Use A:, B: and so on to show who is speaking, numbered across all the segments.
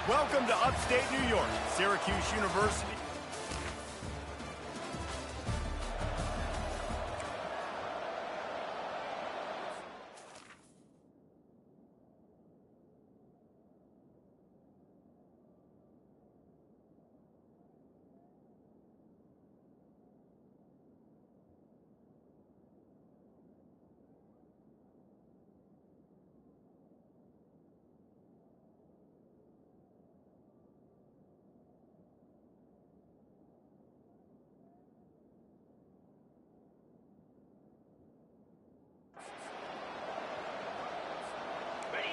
A: Welcome to upstate New York, Syracuse University.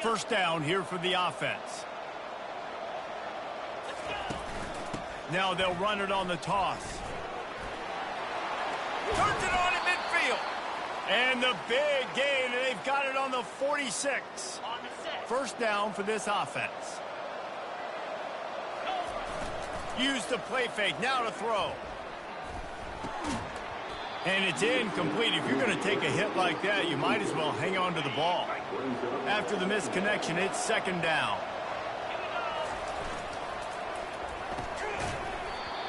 A: First down here for the offense. Now they'll run it on the toss. Turns it on in midfield. And the big gain, and they've got it on the 46. First down for this offense. Use the play fake, now to throw. And it's incomplete. If you're going to take a hit like that, you might as well hang on to the ball. After the missed connection, it's second down.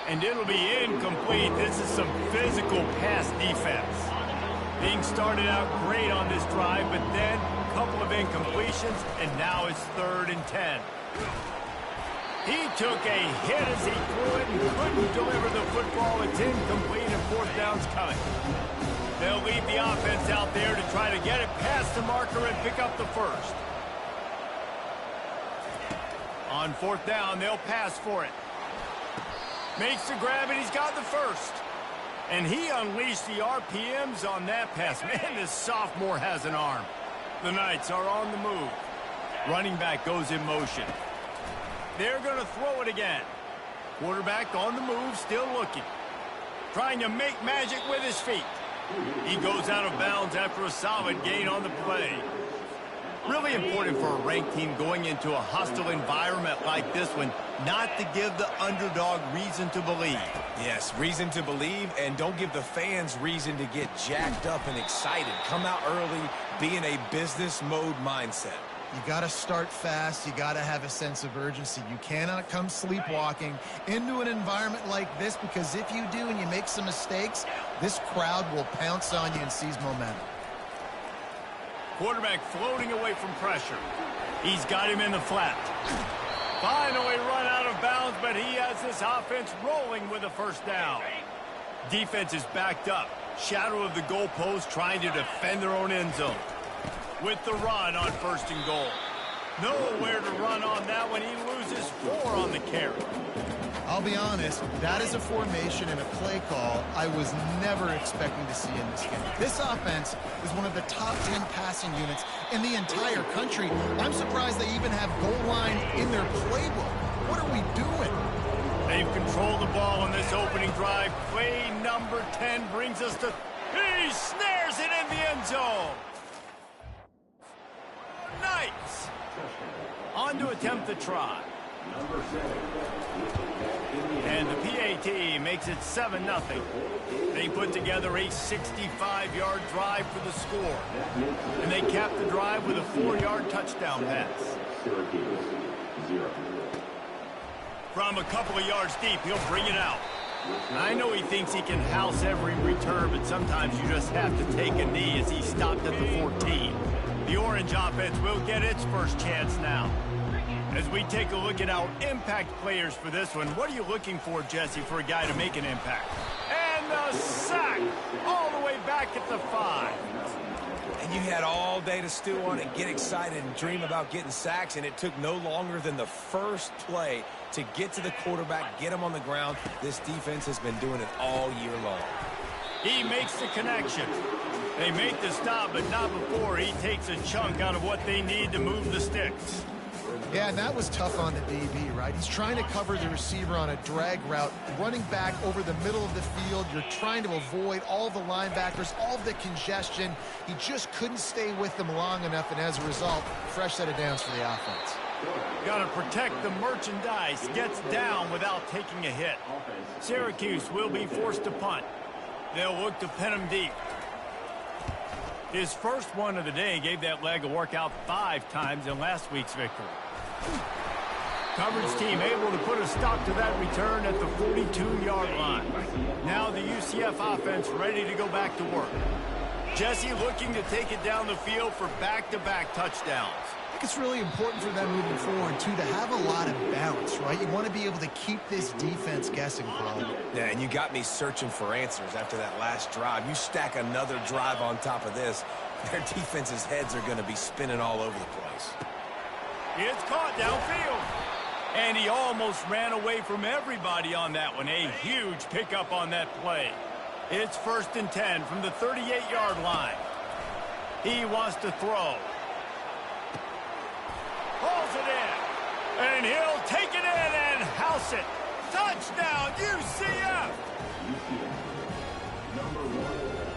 A: And it'll be incomplete. This is some physical pass defense. Being started out great on this drive, but then a couple of incompletions, and now it's 3rd and 10. He took a hit as he threw it and couldn't deliver the football. It's incomplete and 4th down's coming. They'll leave the offense out there to try to get it past the marker and pick up the first. On 4th down, they'll pass for it. Makes the grab, and he's got the first. And he unleashed the RPMs on that pass. Man, this sophomore has an arm. The Knights are on the move. Running back goes in motion. They're going to throw it again. Quarterback on the move, still looking. Trying to make magic with his feet. He goes out of bounds after a solid gain on the play. Really important for a ranked team going into a hostile environment like this one, not to give the underdog reason to believe.
B: Yes, reason to believe, and don't give the fans reason to get jacked up and excited. Come out early, be in a business mode mindset.
C: You got to start fast. You got to have a sense of urgency. You cannot come sleepwalking into an environment like this, because if you do and you make some mistakes, this crowd will pounce on you and seize momentum.
A: Quarterback floating away from pressure. He's got him in the flat. Finally run out of bounds, but he has this offense rolling with a first down. Defense is backed up. Shadow of the goalpost, trying to defend their own end zone. With the run on 1st and goal. Nowhere to run on that one. He loses 4 on the carry.
C: I'll be honest, that is a formation and a play call I was never expecting to see in this game. This offense is one of the top 10 passing units in the entire country. I'm surprised they even have goal line in their playbook. What are we doing?
A: They've controlled the ball on this opening drive. Play number 10 brings us to... He snares it in the end zone. Knights on to attempt the try. And the PAT makes it 7-0. They put together a 65-yard drive for the score. And they cap the drive with a 4-yard touchdown pass. From a couple of yards deep, he'll bring it out. I know he thinks he can house every return, but sometimes you just have to take a knee as he stopped at the 14. The Orange offense will get its first chance now. As we take a look at our impact players for this one, what are you looking for, Jesse, for a guy to make an impact? And the sack all the way back at the 5.
B: And you had all day to stew on it, get excited, and dream about getting sacks, and it took no longer than the first play to get to the quarterback, get him on the ground. This defense has been doing it all year long.
A: He makes the connection. They make the stop, but not before he takes a chunk out of what they need to move the sticks.
C: Yeah, and that was tough on the DB, right? He's trying to cover the receiver on a drag route, running back over the middle of the field. You're trying to avoid all the linebackers, all the congestion. He just couldn't stay with them long enough, and as a result, fresh set of downs for the offense.
A: Got to protect the merchandise. Gets down without taking a hit. Syracuse will be forced to punt. They'll look to pin him deep. His first one of the day gave that leg a workout 5 times in last week's victory. Coverage team able to put a stop to that return at the 42-yard line. Now the UCF offense ready to go back to work. Jesse looking to take it down the field for back-to-back touchdowns.
C: I think it's really important for them moving forward, too, to have a lot of balance, right? You want to be able to keep this defense guessing, bro.
B: Yeah, and you got me searching for answers after that last drive. You stack another drive on top of this, their defense's heads are going to be spinning all over the place.
A: It's caught downfield. And he almost ran away from everybody on that one. A huge pickup on that play. It's 1st and 10 from the 38-yard line. He wants to throw. Pulls it in. And he'll take it in and house it. Touchdown, UCF!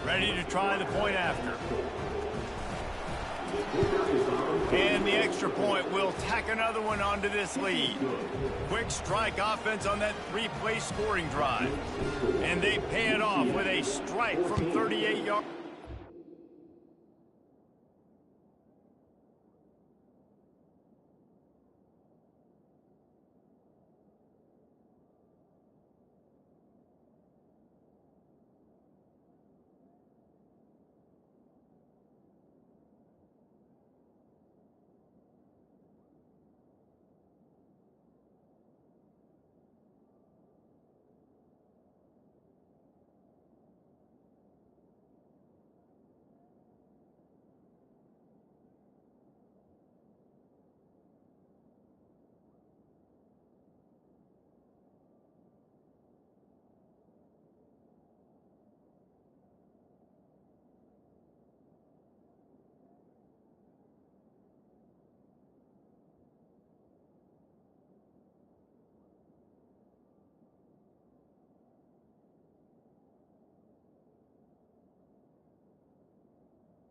A: Ready to try the point after. And the extra point will tack another one onto this lead. Quick strike offense on that 3-play scoring drive. And they pay it off with a strike from 38 yards.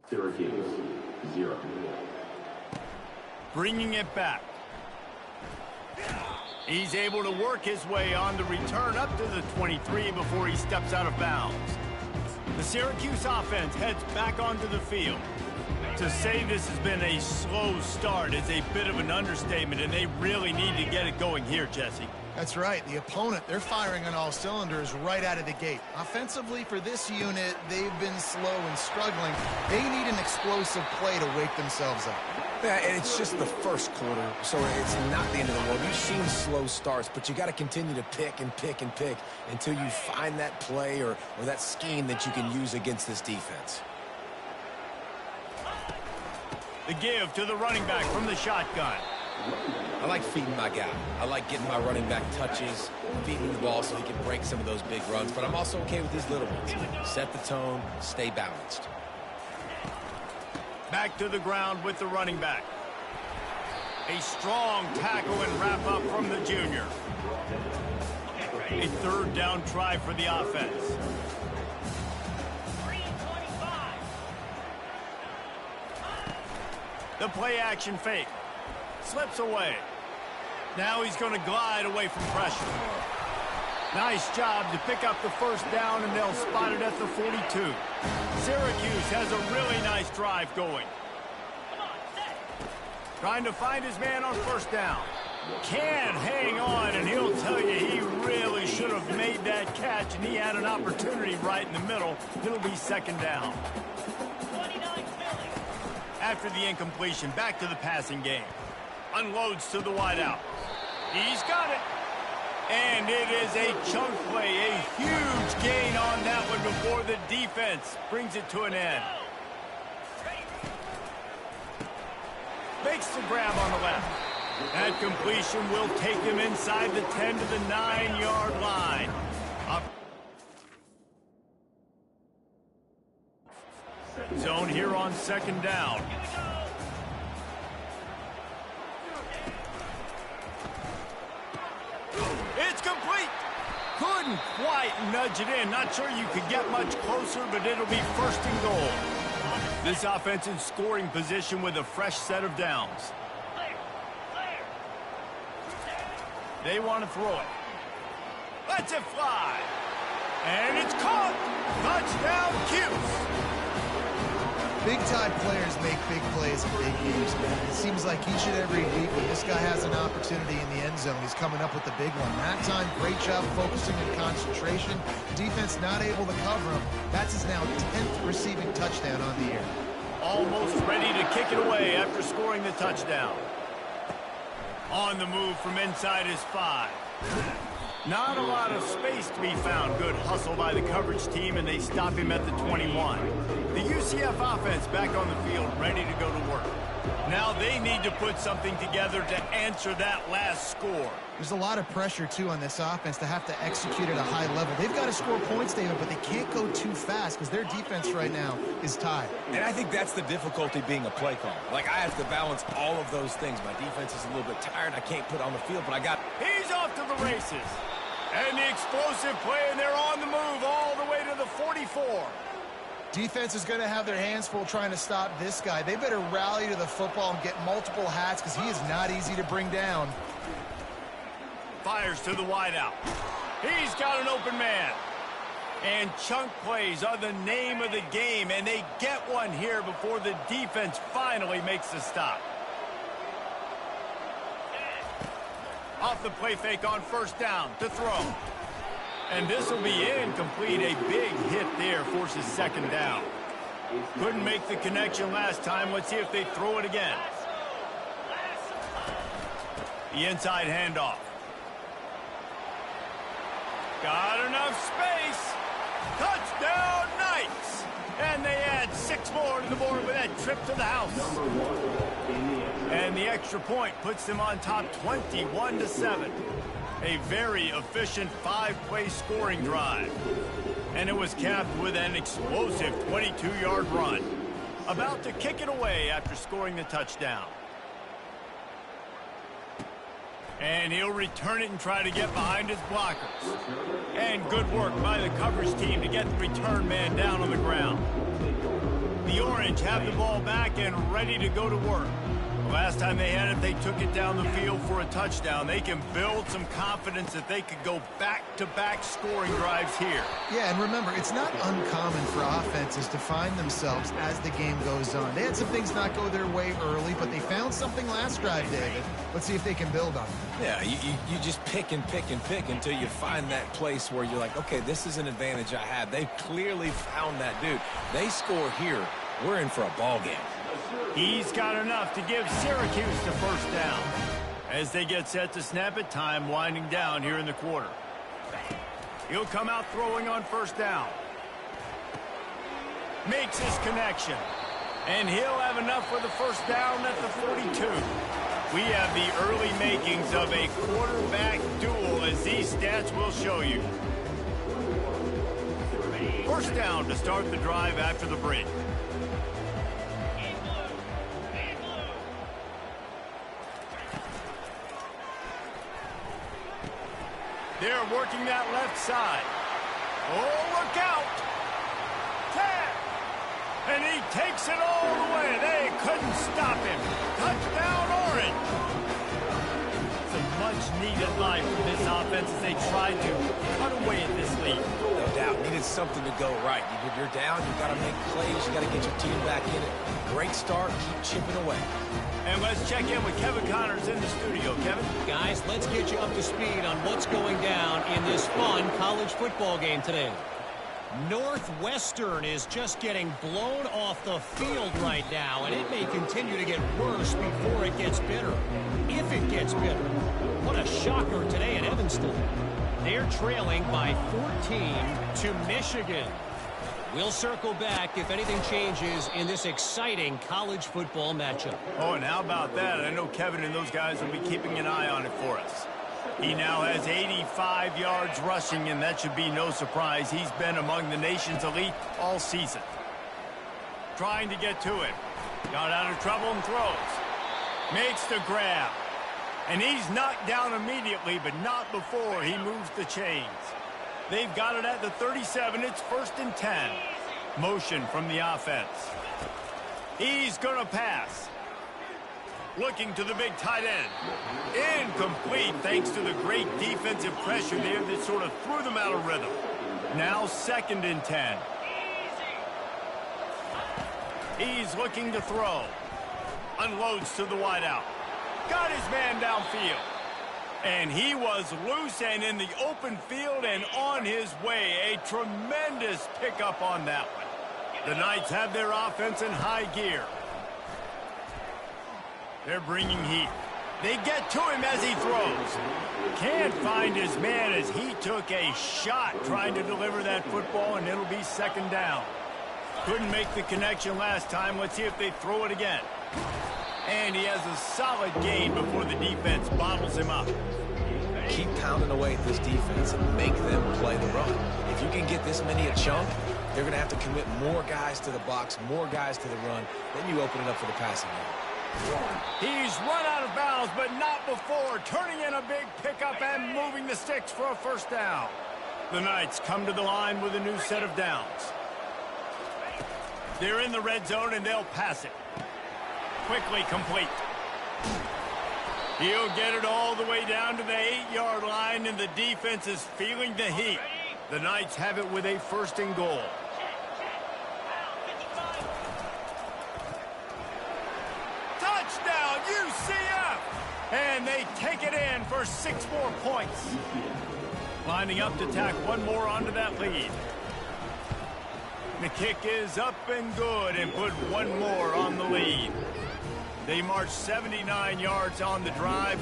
D: Syracuse, 0.
A: Bringing it back. He's able to work his way on the return up to the 23 before he steps out of bounds. The Syracuse offense heads back onto the field. To say this has been a slow start is a bit of an understatement, and they really need to get it going here, Jesse.
C: That's right. The opponent, they're firing on all cylinders right out of the gate. Offensively, for this unit, they've been slow and struggling. They need an explosive play to wake themselves up.
B: Yeah, and it's just the first quarter, so it's not the end of the world. You've seen slow starts, but you got to continue to pick and pick and pick until you find that play or that scheme that you can use against this defense.
A: The give to the running back from the shotgun.
B: I like feeding my guy. I like getting my running back touches, feeding the ball so he can break some of those big runs, but I'm also okay with these little ones. Set the tone, stay balanced.
A: Back to the ground with the running back. A strong tackle and wrap up from the junior. A 3rd down try for the offense. The play action fake. Slips away. Now he's going to glide away from pressure. Nice job to pick up the 1st down, and they'll spot it at the 42. Syracuse has a really nice drive going. Trying to find his man on 1st down. Can hang on, and he'll tell you he really should have made that catch, and he had an opportunity right in the middle. It'll be 2nd down. After the incompletion, back to the passing game. Unloads to the wideout. He's got it. And it is a chunk play, a huge gain on that one before the defense brings it to an end. Makes the grab on the left. That completion will take him inside the 10 to the 9-yard line. Up. Zone here on 2nd down. It's complete. Couldn't quite nudge it in. Not sure you could get much closer, but it'll be 1st and goal. This offense in scoring position with a fresh set of downs. They want to throw it. Lets it fly. And it's caught. Touchdown, Cuse.
C: Big-time players make big plays in big games, man. It seems like each and every week when this guy has an opportunity in the end zone, he's coming up with the big one. That time, great job focusing and concentration. Defense not able to cover him. That's his now 10th receiving touchdown on the year.
A: Almost ready to kick it away after scoring the touchdown. On the move from inside his 5. Not a lot of space to be found. Good hustle by the coverage team, and they stop him at the 21. The UCF offense back on the field, ready to go to work. Now they need to put something together to answer that last score.
C: There's a lot of pressure, too, on this offense to have to execute at a high level. They've got to score points, David, but they can't go too fast because their defense right now is tied.
B: And I think that's the difficulty being a play caller. Like, I have to balance all of those things. My defense is a little bit tired. I can't put on the field, but I got...
A: He's off to the races. And the explosive play, and they're on the move all the way to the 44.
C: Defense is going to have their hands full trying to stop this guy. They better rally to the football and get multiple hats because he is not easy to bring down.
A: Fires to the wideout. He's got an open man. And chunk plays are the name of the game, and they get one here before the defense finally makes the stop. Off the play fake on first down to throw. And this will be incomplete. A big hit there forces second down. Couldn't make the connection last time. Let's see if they throw it again. The inside handoff. Got enough space. Touchdown Knights. And they add 6 more to the board with that trip to the house. And the extra point puts them on top 21-7. A very efficient 5-play scoring drive. And it was capped with an explosive 22-yard run. About to kick it away after scoring the touchdown. And he'll return it and try to get behind his blockers. And good work by the coverage team to get the return man down on the ground. The Orange have the ball back and ready to go to work. Last time they had it, they took it down the field for a touchdown. They can build some confidence that they could go back-to-back scoring drives here.
C: Yeah, and remember, it's not uncommon for offenses to find themselves as the game goes on. They had some things not go their way early, but they found something last drive, David. Let's see if they can build on it.
B: Yeah, you just pick and pick and pick until you find that place where you're like, okay, this is an advantage I have. They've clearly found that dude. They score here, we're in for a ball game.
A: He's got enough to give Syracuse the first down. As they get set to snap it, time winding down here in the quarter. He'll come out throwing on first down. Makes his connection. And he'll have enough for the first down at the 42. We have the early makings of a quarterback duel, as these stats will show you. First down to start the drive after the break. They're working that left side. Oh, look out. 10. And he takes it all the way. They couldn't stop him. Touchdown, Orange. Some much-needed life from this offense as they tried to cut away at this lead.
B: No doubt. Needed something to go right. You're down. You've got to make plays. You got to get your team back in it. Great start. Keep chipping away.
A: And let's check in with Kevin Connors in the studio. Kevin?
E: Guys, let's get you up to speed on what's going down in this fun college football game today. Northwestern is just getting blown off the field right now, and it may continue to get worse before it gets better. If it gets better. What a shocker today at Evanston. They're trailing by 14 to Michigan. We'll circle back if anything changes in this exciting college football matchup.
A: Oh, and how about that? I know Kevin and those guys will be keeping an eye on it for us. He now has 85 yards rushing, and that should be no surprise. He's been among the nation's elite all season. Trying to get to it. Got out of trouble and throws. Makes the grab. And he's knocked down immediately, but not before he moves the chains. They've got it at the 37. It's 1st and 10. Motion from the offense. He's going to pass. Looking to the big tight end. Incomplete thanks to the great defensive pressure there that sort of threw them out of rhythm. Now 2nd and 10. He's looking to throw. Unloads to the wideout. Got his man downfield. And he was loose and in the open field and on his way. A tremendous pickup on that one. The Knights have their offense in high gear. They're bringing heat. They get to him as he throws. Can't find his man as he took a shot trying to deliver that football, and it'll be second down. Couldn't make the connection last time. Let's see if they throw it again. And he has a solid gain before the defense bottles him up.
B: Keep pounding away at this defense and make them play the run. If you can get this many a chunk, they're going to have to commit more guys to the box, more guys to the run. Then you open it up for the passing game.
A: He's run out of bounds, but not before. Turning in a big pickup and moving the sticks for a first down. The Knights come to the line with a new set of downs. They're in the red zone, and they'll pass it. Quickly complete. He'll get it all the way down to the 8-yard line, and the defense is feeling the heat. The Knights have it with a first and goal. Touchdown, UCF! And they take it in for 6 more points. Lining up to tack one more onto that lead. The kick is up and good and put one more on the lead. They marched 79 yards on the drive,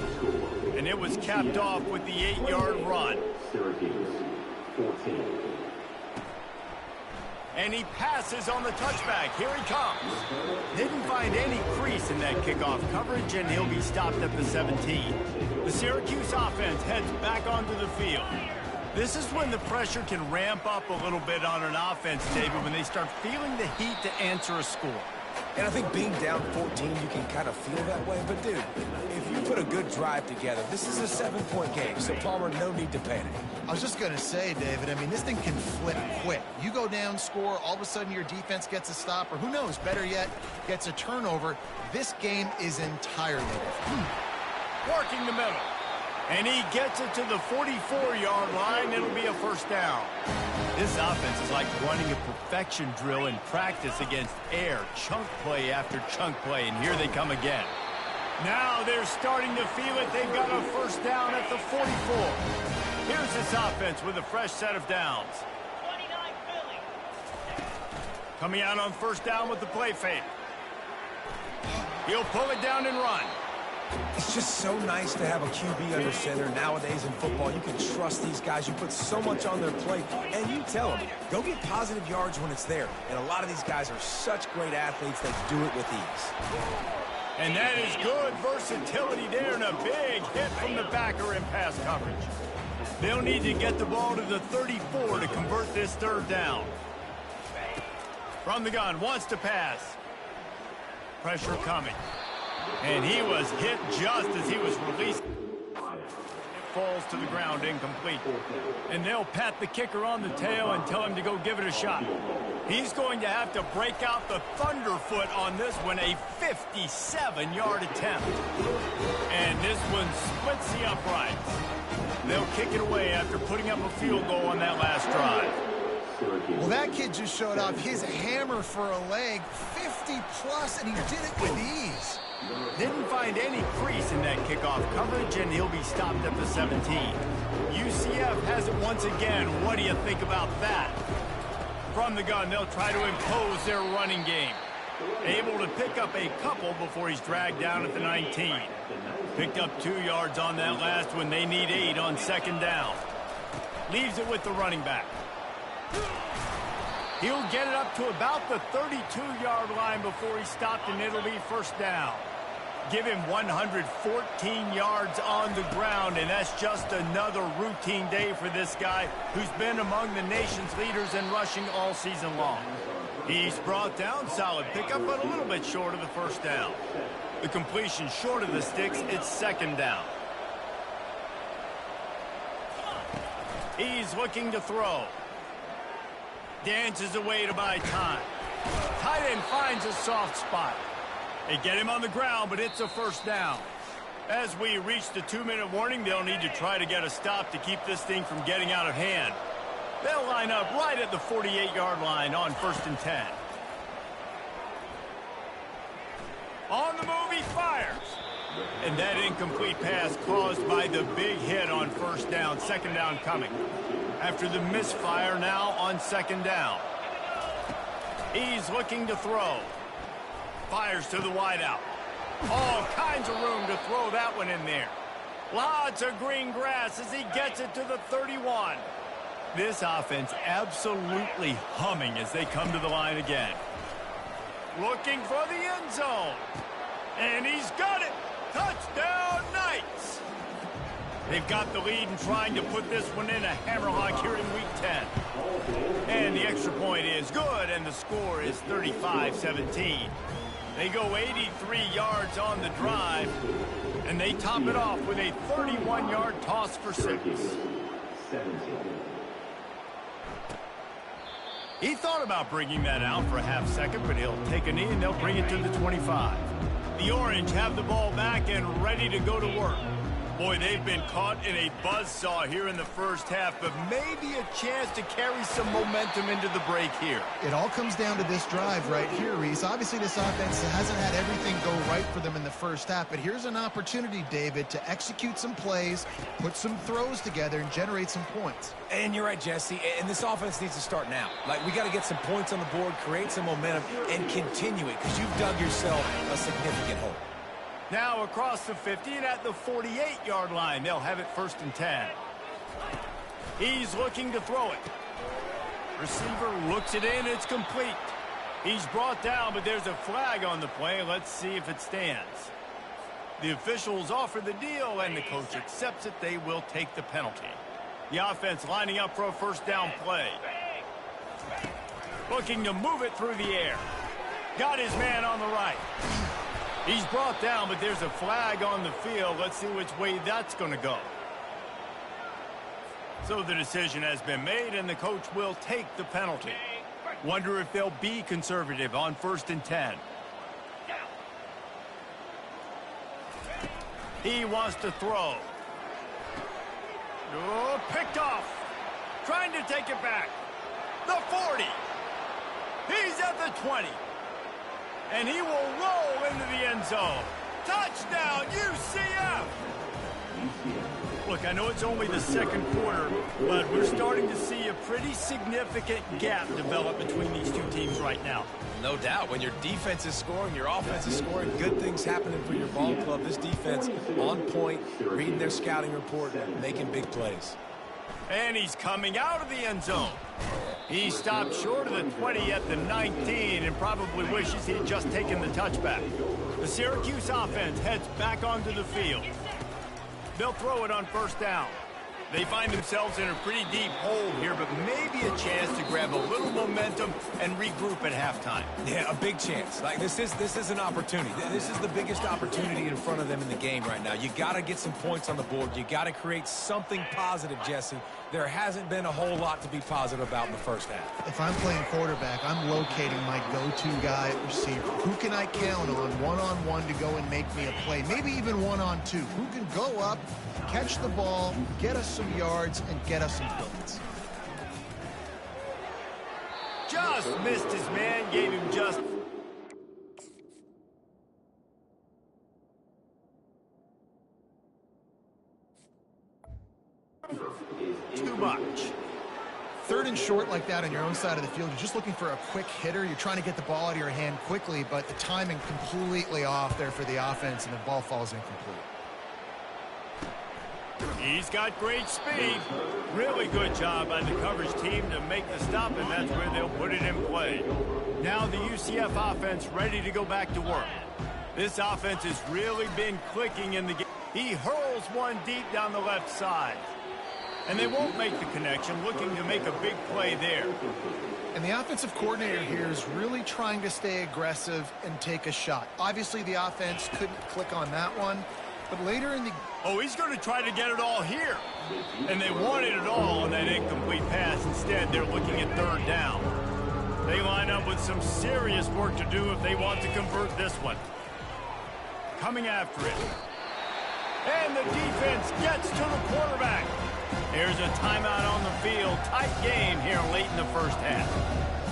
A: and it was capped off with the 8-yard run.
D: Syracuse 14.
A: And he passes on the touchback. Here he comes. Didn't find any crease in that kickoff coverage, and he'll be stopped at the 17. The Syracuse offense heads back onto the field. This is when the pressure can ramp up a little bit on an offense, David, when they start feeling the heat to answer a score.
B: And I think being down 14, you can kind of feel that way. But, dude, if you put a good drive together, this is a 7-point game. So, Palmer, no need to panic.
C: I was just going to say, David, I mean, this thing can flip quick. You go down, score, all of a sudden your defense gets a stop, or who knows, better yet, gets a turnover. This game is entirely different.
A: Working the middle. And he gets it to the 44-yard line. It'll be a first down. This offense is like running a perfection drill in practice against air. Chunk play after chunk play, and here they come again. Now they're starting to feel it. They've got a first down at the 44. Here's this offense with a fresh set of downs. Coming out on first down with the play fake. He'll pull it down and run.
B: It's just so nice to have a QB under center. Nowadays in football, you can trust these guys. You put so much on their plate, and you tell them, go get positive yards when it's there. And a lot of these guys are such great athletes that do it with ease.
A: And that is good versatility there, and a big hit from the backer in pass coverage. They'll need to get the ball to the 34 to convert this third down. From the gun, wants to pass. Pressure coming. And he was hit just as he was released. It falls to the ground, incomplete. And they'll pat the kicker on the tail and tell him to go give it a shot. He's going to have to break out the thunderfoot on this one, a 57-yard attempt. And this one splits the uprights. They'll kick it away after putting up a field goal on that last drive.
C: Well, that kid just showed off his hammer for a leg, 50-plus, and he did it with ease.
A: Didn't find any crease in that kickoff coverage, and he'll be stopped at the 17. UCF has it once again. What do you think about that? From the gun, they'll try to impose their running game. Able to pick up a couple before he's dragged down at the 19. Picked up 2 yards on that last one. They need 8 on second down. Leaves it with the running back. He'll get it up to about the 32-yard line before he's stopped, and it'll be first down. Give him 114 yards on the ground, and that's just another routine day for this guy who's been among the nation's leaders in rushing all season long. He's brought down, solid pickup, but a little bit short of the first down. The completion short of the sticks, it's second down. He's looking to throw. Dances away to buy time. Tight end finds a soft spot. They get him on the ground, but it's a first down. As we reach the 2-minute warning, they'll need to try to get a stop to keep this thing from getting out of hand. They'll line up right at the 48-yard line on 1st and 10. On the move, he fires. And that incomplete pass caused by the big hit on first down. Second down coming. After the misfire, now on second down. He's looking to throw. Fires to the wideout. All kinds of room to throw that one in there. Lots of green grass as he gets it to the 31. This offense absolutely humming as they come to the line again. Looking for the end zone. And he's got it. Touchdown, Knights. They've got the lead and trying to put this one in a hammerlock here in Week 10. And the extra point is good, and the score is 35-17. They go 83 yards on the drive, and they top it off with a 31-yard toss for 6. He thought about bringing that out for a half second, but he'll take a knee and they'll bring it to the 25. The Orange have the ball back and ready to go to work. Boy, they've been caught in a buzzsaw here in the first half, but maybe a chance to carry some momentum into the break here.
C: It all comes down to this drive right here, Reese. Obviously, this offense hasn't had everything go right for them in the first half, but here's an opportunity, David, to execute some plays, put some throws together, and generate some points.
B: And you're right, Jesse, and this offense needs to start now. Like, we got to get some points on the board, create some momentum, and continue it, because you've dug yourself a significant hole.
A: Now across the 50 and at the 48-yard line. They'll have it 1st and 10. He's looking to throw it. Receiver looks it in. It's complete. He's brought down, but there's a flag on the play. Let's see if it stands. The officials offer the deal, and the coach accepts it. They will take the penalty. The offense lining up for a first down play. Looking to move it through the air. Got his man on the right. He's brought down, but there's a flag on the field. Let's see which way that's going to go. So the decision has been made, and the coach will take the penalty. Wonder if they'll be conservative on 1st and 10. He wants to throw. Oh, picked off. Trying to take it back. The 40. He's at the 20. And he will roll into the end zone. Touchdown, UCF! Look, I know it's only the second quarter, but we're starting to see a pretty significant gap develop between these two teams right now.
B: No doubt. When your defense is scoring, your offense is scoring, good things happening for your ball club. This defense on point, reading their scouting report, making big plays.
A: And he's coming out of the end zone. He stopped short of the 20 at the 19 and probably wishes he had just taken the touchback. The Syracuse offense heads back onto the field. They'll throw it on first down. They find themselves in a pretty deep hole here, but maybe a chance to grab a little momentum and regroup at halftime.
B: Yeah, a big chance. Like, this is an opportunity. This is the biggest opportunity in front of them in the game right now. You got to get some points on the board. You got to create something positive, Jesse. There hasn't been a whole lot to be positive about in the first half.
C: If I'm playing quarterback, I'm locating my go-to guy at receiver. Who can I count on one-on-one to go and make me a play? Maybe even one-on-two. Who can go up, catch the ball, get us some yards, and get us some points?
A: Just missed his man, gave him just... too much.
C: 3rd and short like that on your own side of the field, you're just looking for a quick hitter. You're trying to get the ball out of your hand quickly, but the timing completely off there for the offense, and the ball falls incomplete.
A: He's got great speed. Really good job by the coverage team to make the stop, and that's where they'll put it in play. Now the UCF offense ready to go back to work. This offense has really been clicking in the game. He hurls one deep down the left side. And they won't make the connection, looking to make a big play there.
C: And the offensive coordinator here is really trying to stay aggressive and take a shot. Obviously, the offense couldn't click on that one, but later in the...
A: Oh, he's going to try to get it all here. And they wanted it all on that incomplete pass. Instead, they're looking at 3rd down. They line up with some serious work to do if they want to convert this one. Coming after it. And the defense gets to the quarterback. There's a timeout on the field. Tight game here late in the first half.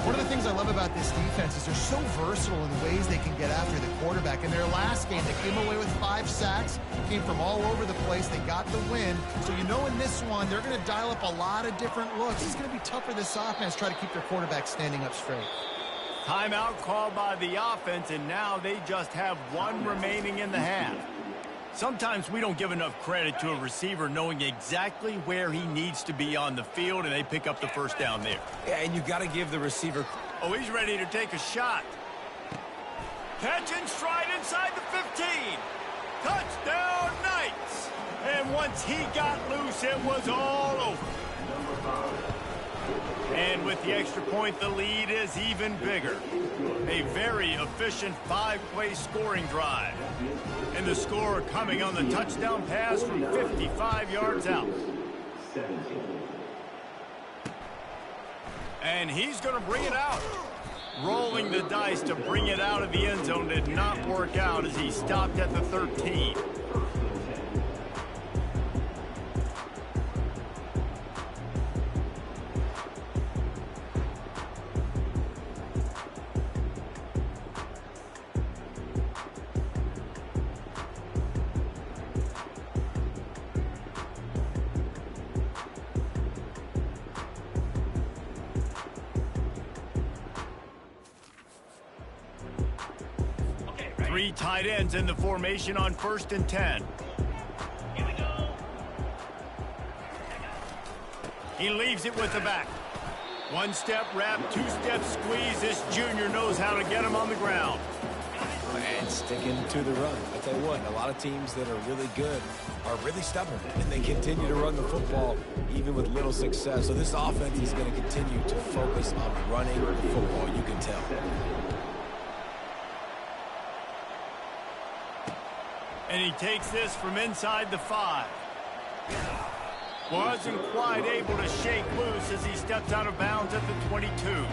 C: One of the things I love about this defense is they're so versatile in the ways they can get after the quarterback. In their last game, they came away with 5 sacks, came from all over the place. They got the win. So you know in this one, they're going to dial up a lot of different looks. It's going to be tough for this offense to try to keep their quarterback standing up straight.
A: Timeout called by the offense, and now they just have 1 remaining in the half. Sometimes we don't give enough credit to a receiver knowing exactly where he needs to be on the field, and they pick up the first down there.
B: Yeah, and you got to give the receiver...
A: Oh, he's ready to take a shot. Catch and stride inside the 15. Touchdown, Knights. And once he got loose, it was all over. And with the extra point, the lead is even bigger. A very efficient 5-play scoring drive. And the score coming on the touchdown pass from 55 yards out. And he's going to bring it out. Rolling the dice to bring it out of the end zone did not work out as he stopped at the 13. Three tight ends in the formation on 1st and 10.
E: Here we go.
A: He leaves it with the back. 1-step wrap, 2-step squeeze. This junior knows how to get him on the ground.
B: And sticking to the run. I tell you what, a lot of teams that are really good are really stubborn, and they continue to run the football even with little success. So this offense is going to continue to focus on running the football, you can tell.
A: And he takes this from inside the 5. Wasn't quite able to shake loose as he steps out of bounds at the 22.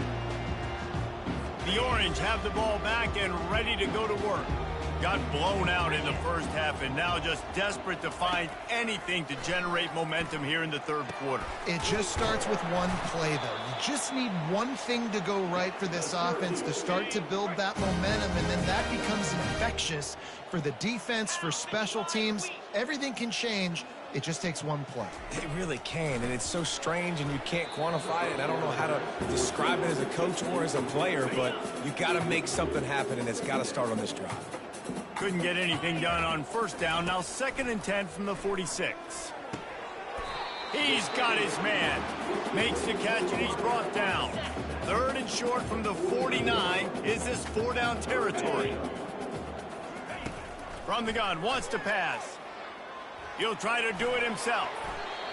A: The Orange have the ball back and ready to go to work. Got blown out in the first half and now just desperate to find anything to generate momentum here in the third quarter.
C: It just starts with one play, though. You just need one thing to go right for this offense to start to build that momentum, and then that becomes infectious for the defense, for special teams. Everything can change. It just takes one play.
B: It really can, and it's so strange, and you can't quantify it. I don't know how to describe it as a coach or as a player, but you got to make something happen, and it's got to start on this drive.
A: Couldn't get anything done on first down. Now 2nd and 10 from the 46. He's got his man. Makes the catch, and he's brought down. 3rd and short from the 49. Is this 4-down territory? From the gun, wants to pass. He'll try to do it himself.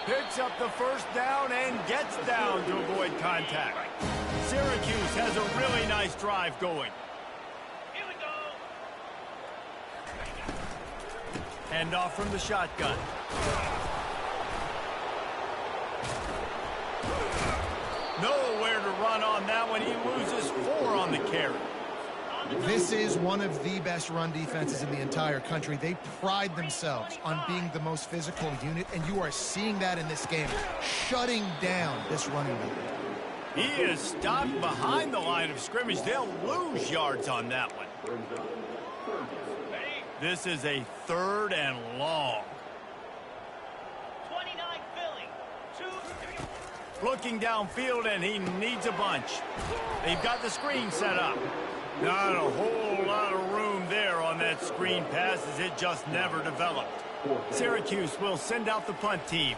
A: Picks up the first down and gets down to avoid contact. Syracuse has a really nice drive going.
E: Here we go.
A: Hand off from the shotgun. Nowhere to run on that one. He loses 4 on the carry.
C: This is one of the best run defenses in the entire country. They pride themselves on being the most physical unit, and you are seeing that in this game, shutting down this running game.
A: He is stopped behind the line of scrimmage. They'll lose yards on that one. This is a 3rd and long.
E: 29 Philly. 2.
A: Looking downfield, and he needs a bunch. They've got the screen set up. Not a whole lot of room there on that screen pass as it just never developed. Syracuse will send out the punt team.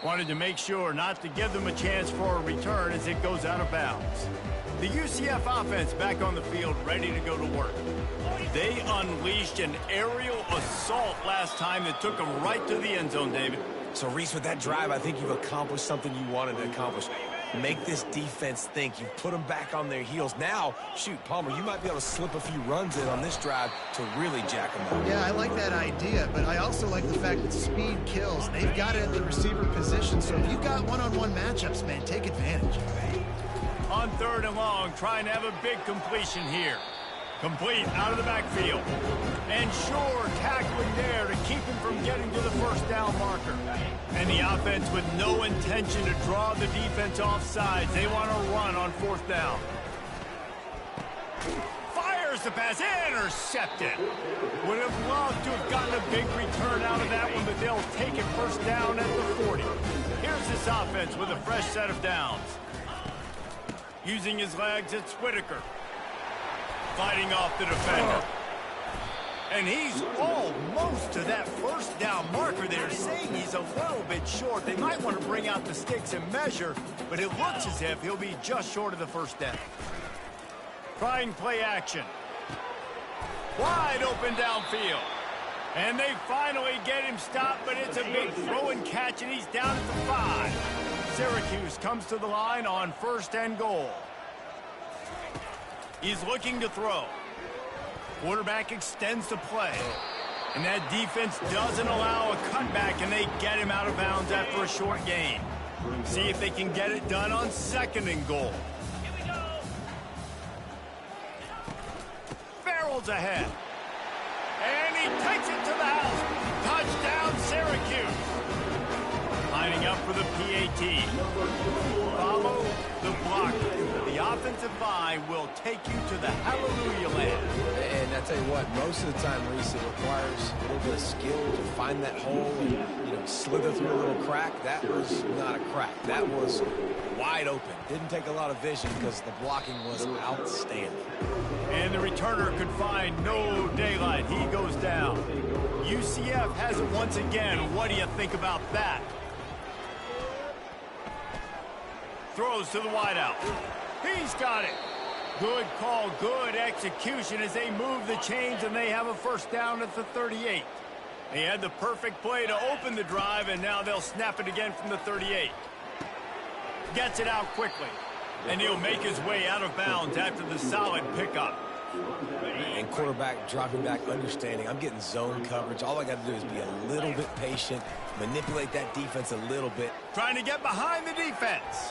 A: Wanted to make sure not to give them a chance for a return as it goes out of bounds. The UCF offense back on the field, ready to go to work. They unleashed an aerial assault last time that took them right to the end zone, David.
B: So, Reese, with that drive, I think you've accomplished something you wanted to accomplish. Make this defense think. You put them back on their heels. Now, shoot, Palmer, you might be able to slip a few runs in on this drive to really jack them up.
C: Yeah, I like that idea, but I also like the fact that speed kills. They've got it at the receiver position, so if you've got one-on-one matchups, man, take advantage.
A: On 3rd and long, trying to have a big completion here. Complete out of the backfield. And sure, tackling there to keep him from getting to the first down marker. And the offense with no intention to draw the defense off sides. They want to run on fourth down. Fires the pass, intercepted. Would have loved to have gotten a big return out of that one, but they'll take it first down at the 40. Here's this offense with a fresh set of downs. Using his legs, it's Whitaker. Fighting off the defender. And he's almost to that first down marker. They're saying he's a little bit short. They might want to bring out the sticks and measure, but it looks as if he'll be just short of the first down. Trying play action. Wide open downfield. And they finally get him stopped, but it's a big throw and catch, and he's down at the 5. Syracuse comes to the line on first and goal. He's looking to throw. Quarterback extends the play. And that defense doesn't allow a cutback, and they get him out of bounds after a short gain. See if they can get it done on second and goal. Farrell's ahead. And he takes it to the house. Touchdown, Syracuse. Lining up for the PAT. Follow the block. The offensive line will take you to the hallelujah land.
B: And I tell you what, most of the time, Reese, it requires a little bit of skill to find that hole and, slither through a little crack. That was not a crack. That was wide open. Didn't take a lot of vision because the blocking was outstanding.
A: And the returner could find no daylight. He goes down. UCF has it once again. What do you think about that? Throws to the wideout. He's got it. Good call, good execution as they move the chains, and they have a first down at the 38. They had the perfect play to open the drive, and now they'll snap it again from the 38. Gets it out quickly, and he'll make his way out of bounds after the solid pickup.
B: And quarterback dropping back, understanding I'm getting zone coverage. All I got to do is be a little bit patient, manipulate that defense a little bit.
A: Trying to get behind the defense.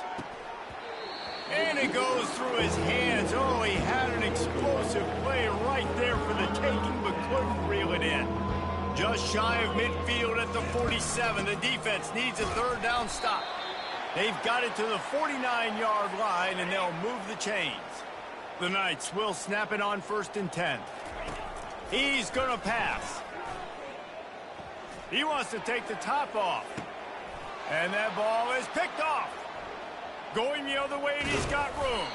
A: And it goes through his hands. Oh, he had an explosive play right there for the taking, but couldn't reel it in. Just shy of midfield at the 47. The defense needs a third down stop. They've got it to the 49-yard line, and they'll move the chains. The Knights will snap it on first and 10. He's going to pass. He wants to take the top off. And that ball is picked off. Going the other way, and he's got room.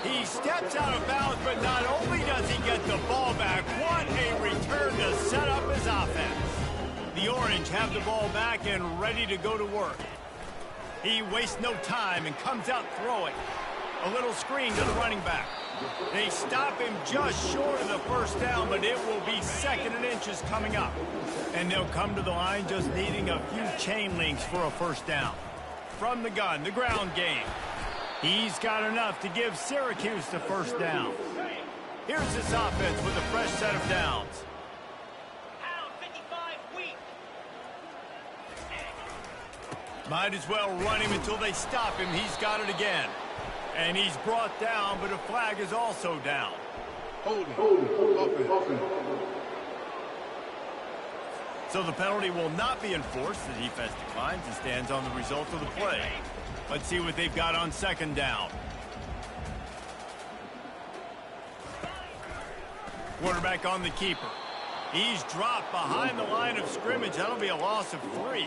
A: He steps out of bounds, but not only does he get the ball back, what a return to set up his offense. The Orange have the ball back and ready to go to work. He wastes no time and comes out throwing. A little screen to the running back. They stop him just short of the first down, but it will be second and inches coming up. And they'll come to the line just needing a few chain links for a first down. From the gun, the ground game. He's got enough to give Syracuse the first down. Here's this offense with a fresh set of downs. Might as well run him until they stop him. He's got it again. And he's brought down, but a flag is also down. So the penalty will not be enforced. The defense declines and stands on the result of the play. Let's see what they've got on second down. Quarterback on the keeper. He's dropped behind the line of scrimmage. That'll be a loss of 3.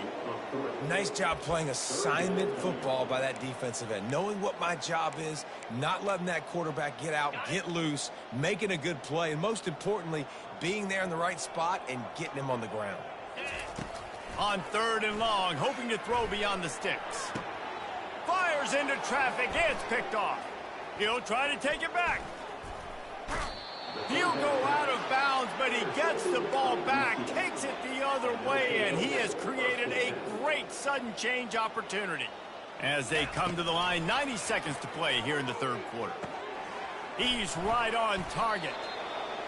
B: Nice job playing assignment football by that defensive end. Knowing what my job is, not letting that quarterback get out, get loose, making a good play, and most importantly, being there in the right spot and getting him on the ground.
A: On third and long, hoping to throw beyond the sticks. Fires into traffic. It's picked off. He'll try to take it back. He'll go out of bounds, but he gets the ball back, takes it the other way, and he has created a great sudden change opportunity. As they come to the line, 90 seconds to play here in the third quarter. He's right on target.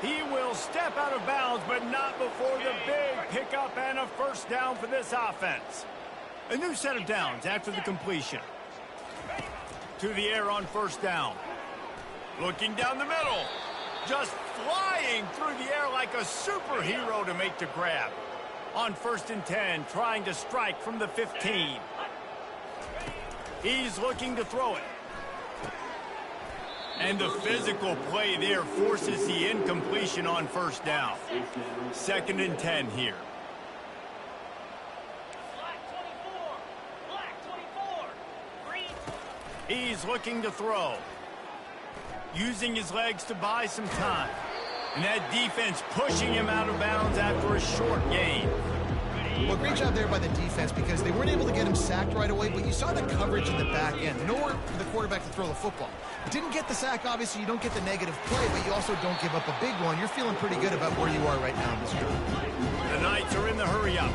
A: He will step out of bounds, but not before the big pickup and a first down for this offense. A new set of downs after the completion. To the air on first down. Looking down the middle. just flying through the air like a superhero to make the grab. On 1st and 10, trying to strike from the 15. He's looking to throw it. And the physical play there forces the incompletion on 1st down. 2nd and 10 here. He's looking to throw. Using his legs to buy some time. And that defense pushing him out of bounds after a short gain.
C: Well, great job there by the defense because they weren't able to get him sacked right away, but you saw the coverage in the back end. Nowhere for the quarterback to throw the football. Didn't get the sack, obviously. You don't get the negative play, but you also don't give up a big one. You're feeling pretty good about where you are right now in this drive.
A: The Knights are in the hurry-up.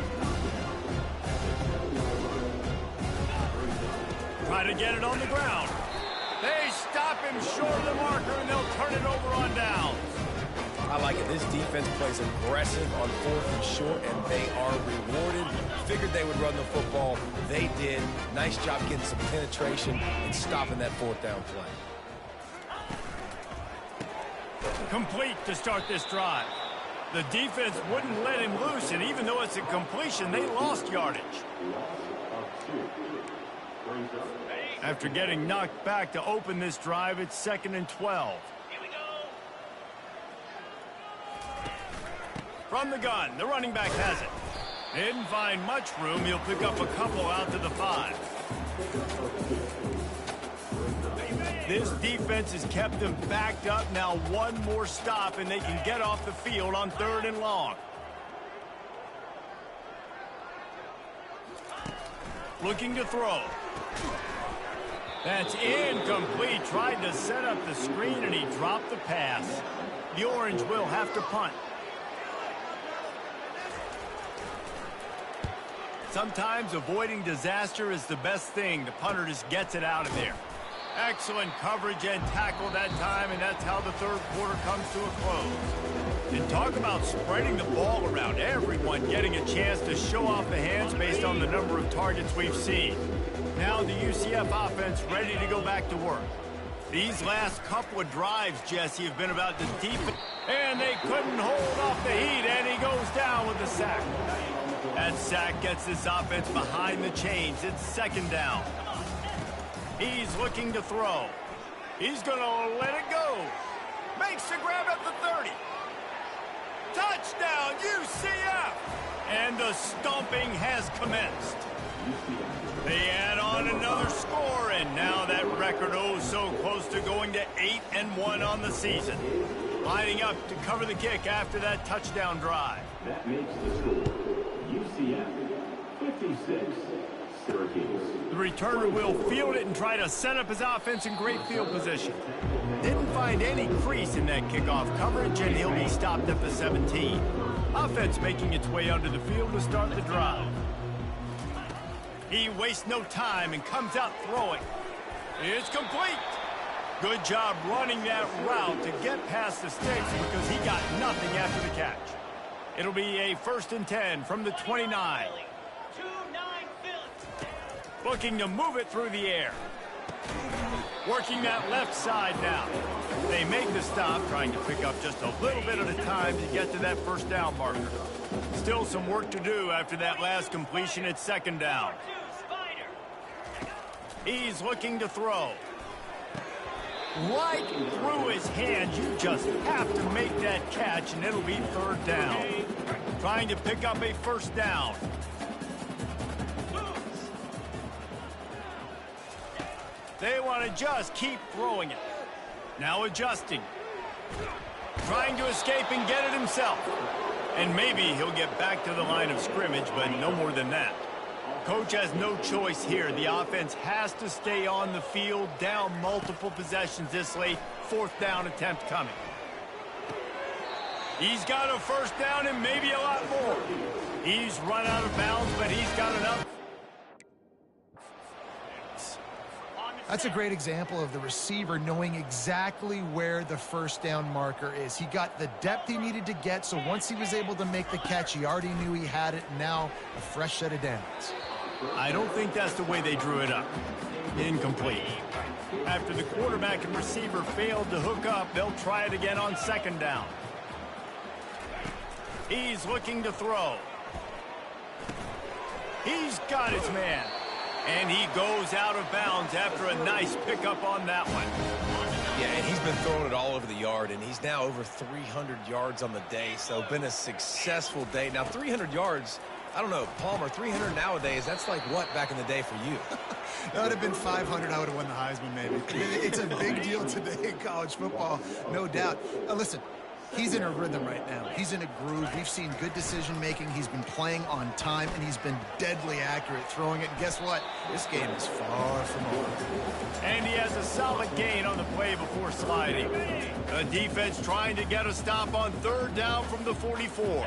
A: Try to get it on the ground. They stop him short of the marker, and they'll turn it over on downs.
B: I like it. This defense plays aggressive on 4th and short, and they are rewarded. Figured they would run the football. They did. Nice job getting some penetration and stopping that 4th down play.
A: Complete to start this drive. The defense wouldn't let him loose, and even though it's a completion, they lost yardage. After getting knocked back to open this drive, it's 2nd and 12. From the gun, the running back has it. Didn't find much room. He'll pick up a couple out to the 5. This defense has kept them backed up. Now one more stop, and they can get off the field on 3rd and long. Looking to throw. That's incomplete. Tried to set up the screen, and he dropped the pass. The Orange will have to punt. Sometimes avoiding disaster is the best thing. The punter just gets it out of there. Excellent coverage and tackle that time, and that's how the 3rd quarter comes to a close. And talk about spreading the ball around. Everyone getting a chance to show off the hands based on the number of targets we've seen. Now the UCF offense ready to go back to work. These last couple of drives, Jesse, have been about the defense. And they couldn't hold off the heat, and he goes down with the sack. That sack gets this offense behind the chains. It's 2nd down. He's looking to throw. He's going to let it go. Makes the grab at the 30. Touchdown, UCF! And the stomping has commenced. They add on another score, and now that record so close to going to 8-1 on the season. Lining up to cover the kick after that touchdown drive.
D: That makes the score UCF 56, Syracuse.
A: The returner will field it and try to set up his offense in great field position. Didn't find any crease in that kickoff coverage, and he'll be stopped at the 17. Offense making its way onto the field to start the drive. He wastes no time and comes out throwing. It's complete. Good job running that route to get past the sticks because he got nothing after the catch. It'll be a 1st and 10 from the 29. Looking to move it through the air. Working that left side now. They make the stop, trying to pick up just a little bit at a time to get to that 1st down marker. Still some work to do after that last completion at 2nd down. He's looking to throw. Right through his hands. You just have to make that catch, and it'll be 3rd down. Trying to pick up a 1st down. They want to just keep throwing it. Now adjusting. Trying to escape and get it himself. And maybe he'll get back to the line of scrimmage, but no more than that. Coach has no choice here. The offense has to stay on the field, down multiple possessions this late. 4th down attempt coming. He's got a 1st down and maybe a lot more. He's run out of bounds, but he's got enough.
C: That's a great example of the receiver knowing exactly where the 1st down marker is. He got the depth he needed to get, so once he was able to make the catch, he already knew he had it. Now a fresh set of downs.
A: I don't think that's the way they drew it up. Incomplete. After the quarterback and receiver failed to hook up, they'll try it again on second down. He's looking to throw. He's got his man. And he goes out of bounds after a nice pickup on that one.
B: Yeah, and he's been throwing it all over the yard, and he's now over 300 yards on the day, so been a successful day. Now, 300 yards, I don't know, Palmer, 300 nowadays, that's like what back in the day for you?
C: That would have been 500. I would have won the Heisman, maybe. It's a big deal today in college football, no doubt. Listen, he's in a rhythm right now. He's in a groove. We've seen good decision-making. He's been playing on time, and he's been deadly accurate throwing it. And guess what? This game is far from over.
A: And he has a solid gain on the play before sliding. The defense trying to get a stop on third down from the 44.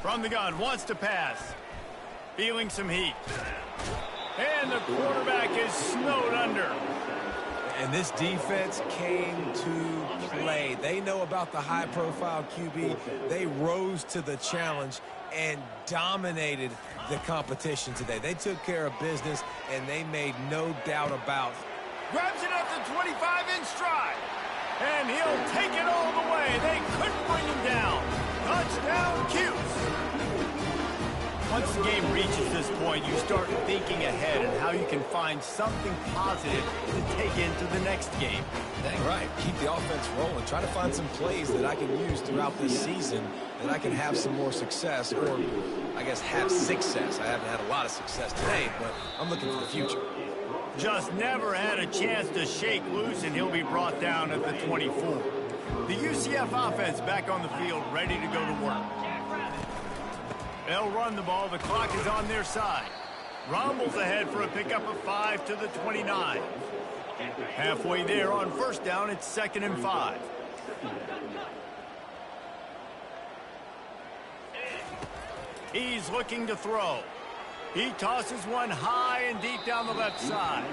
A: From the gun, wants to pass. Feeling some heat. And the quarterback is snowed under.
B: And this defense came to play. They know about the high-profile QB. They rose to the challenge and dominated the competition today. They took care of business, and they made no doubt about it.
A: Grabs it at the 25 in stride. And he'll take it all the way. They couldn't bring him down. Touchdown, Cuse. Once the game reaches this point, you start thinking ahead and how you can find something positive to take into the next game.
B: Dang right. Keep the offense rolling. Try to find some plays that I can use throughout this season that I can have some more success, or I guess have success. I haven't had a lot of success today, but I'm looking for the future.
A: Just never had a chance to shake loose, and he'll be brought down at the 24. The UCF offense back on the field, ready to go to work. They'll run the ball. The clock is on their side. Rumbles ahead for a pickup of 5 to the 29. Halfway there on first down, it's 2nd and 5. He's looking to throw. He tosses one high and deep down the left side.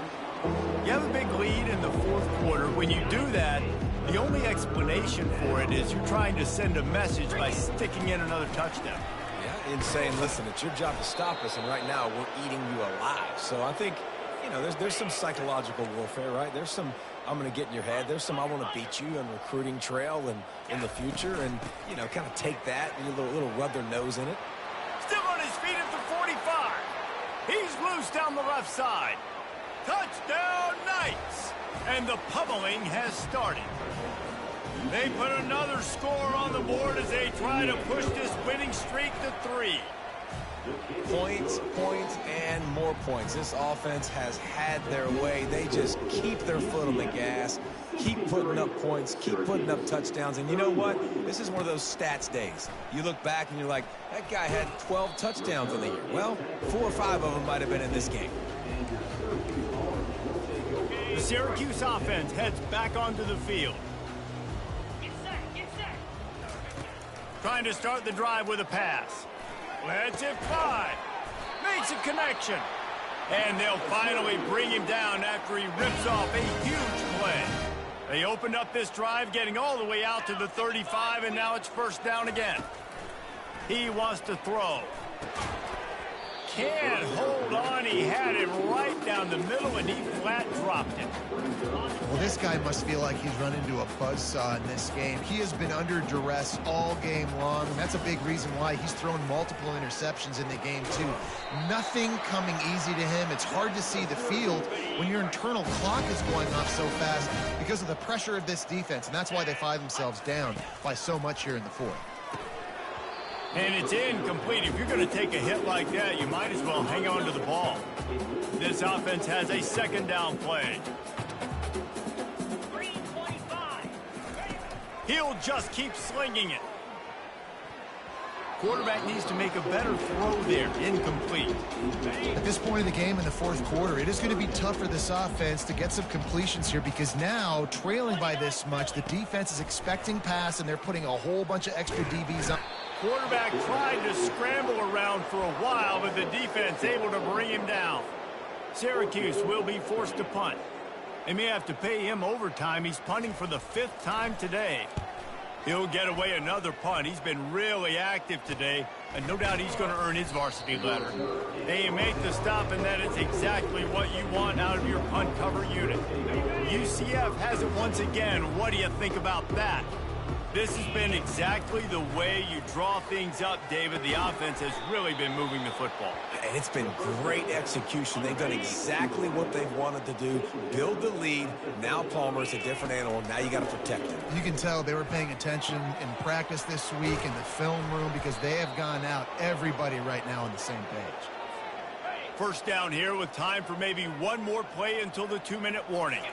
A: You have a big lead in the fourth quarter. When you do that, the only explanation for it is you're trying to send a message by sticking in another touchdown.
B: Yeah, and saying, listen, it's your job to stop us, and right now we're eating you alive. So I think, you know, there's some psychological warfare, right? There's some, I'm going to get in your head. There's some, I want to beat you on recruiting trail and in the future, and, you know, kind of take that and a little rub their nose in it.
A: Still on his feet at the 45. He's loose down the left side. Touchdown, Knights! And the pummeling has started. They put another score on the board as they try to push this winning streak to 3.
B: Points, points, and more points. This offense has had their way. They just keep their foot on the gas, keep putting up points, keep putting up touchdowns. And you know what? This is one of those stats days. You look back and you're like, that guy had 12 touchdowns in the year. Well, 4 or 5 of them might have been in this game.
A: The Syracuse offense heads back onto the field. Trying to start the drive with a pass. Lets it fly. Makes a connection. And they'll finally bring him down after he rips off a huge play. They opened up this drive, getting all the way out to the 35, and now it's first down again. He wants to throw. Can't hold on. He had it right down the middle, and he flat dropped it.
C: Well, this guy must feel like he's run into a buzzsaw in this game. He has been under duress all game long, and that's a big reason why he's thrown multiple interceptions in the game, too. Nothing coming easy to him. It's hard to see the field when your internal clock is going off so fast because of the pressure of this defense, and that's why they find themselves down by so much here in the fourth.
A: And it's incomplete. If you're going to take a hit like that, you might as well hang on to the ball. This offense has a second down play. He'll just keep slinging it. Quarterback needs to make a better throw there. Incomplete.
C: At this point in the game in the fourth quarter, it is going to be tough for this offense to get some completions here because now, trailing by this much, the defense is expecting pass, and they're putting a whole bunch of extra DBs on.
A: Quarterback tried to scramble around for a while, but the defense able to bring him down. Syracuse will be forced to punt. They may have to pay him overtime. He's punting for the 5th time today. He'll get away another punt. He's been really active today, and no doubt he's going to earn his varsity letter. They make the stop, and that is exactly what you want out of your punt cover unit. UCF has it once again. What do you think about that? This has been exactly the way you draw things up, David. The offense has really been moving the football.
B: And it's been great execution. They've done exactly what they've wanted to do. Build the lead. Now Palmer's a different animal. Now you got to protect him.
C: You can tell they were paying attention in practice this week in the film room because they have gone out, everybody right now on the same page.
A: First down here with time for maybe one more play until the 2-minute warning.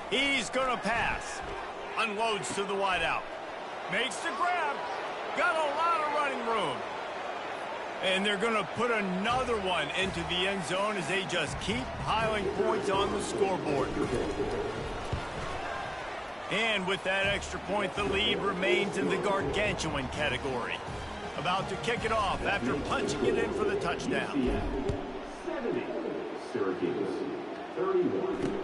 A: He's going to pass. Unloads to the wideout. Makes the grab. Got a lot of running room. And they're going to put another one into the end zone as they just keep piling points on the scoreboard. And with that extra point, the lead remains in the gargantuan category. About to kick it off after punching it in for the touchdown.
D: 70. Syracuse 31.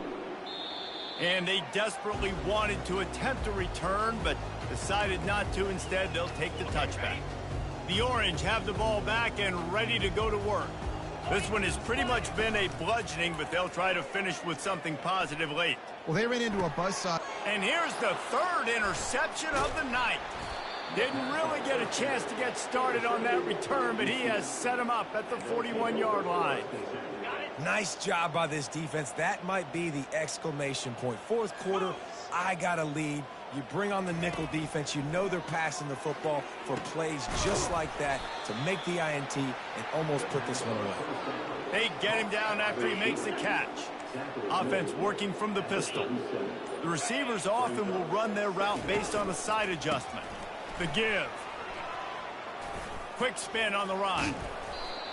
A: And they desperately wanted to attempt a return, but decided not to. Instead, they'll take the touchback. The Orange have the ball back and ready to go to work. This one has pretty much been a bludgeoning, but they'll try to finish with something positive late.
C: Well, they ran into a buzzsaw.
A: And here's the third interception of the night. Didn't really get a chance to get started on that return, but he has set him up at the 41-yard line.
B: Nice job by this defense. That might be the exclamation point. Fourth quarter, I got a lead. You bring on the nickel defense. You know they're passing the football for plays just like that to make the INT and almost put this one away.
A: They get him down after he makes the catch. Offense working from the pistol. The receivers often will run their route based on a side adjustment. The give. Quick spin on the run.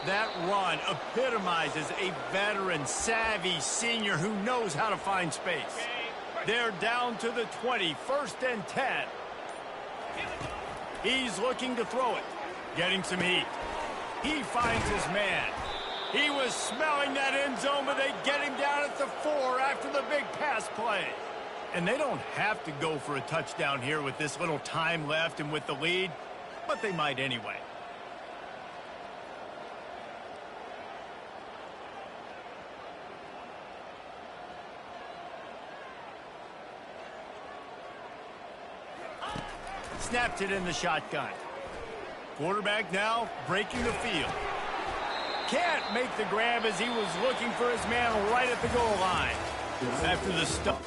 A: That run epitomizes a veteran, savvy senior who knows how to find space. They're down to the 20, 1st and 10. He's looking to throw it, getting some heat. He finds his man. He was smelling that end zone, but they get him down at the 4 after the big pass play. And they don't have to go for a touchdown here with this little time left and with the lead, but they might anyway. Snapped it in the shotgun. Quarterback now breaking the field. Can't make the grab as he was looking for his man right at the goal line. After the stop.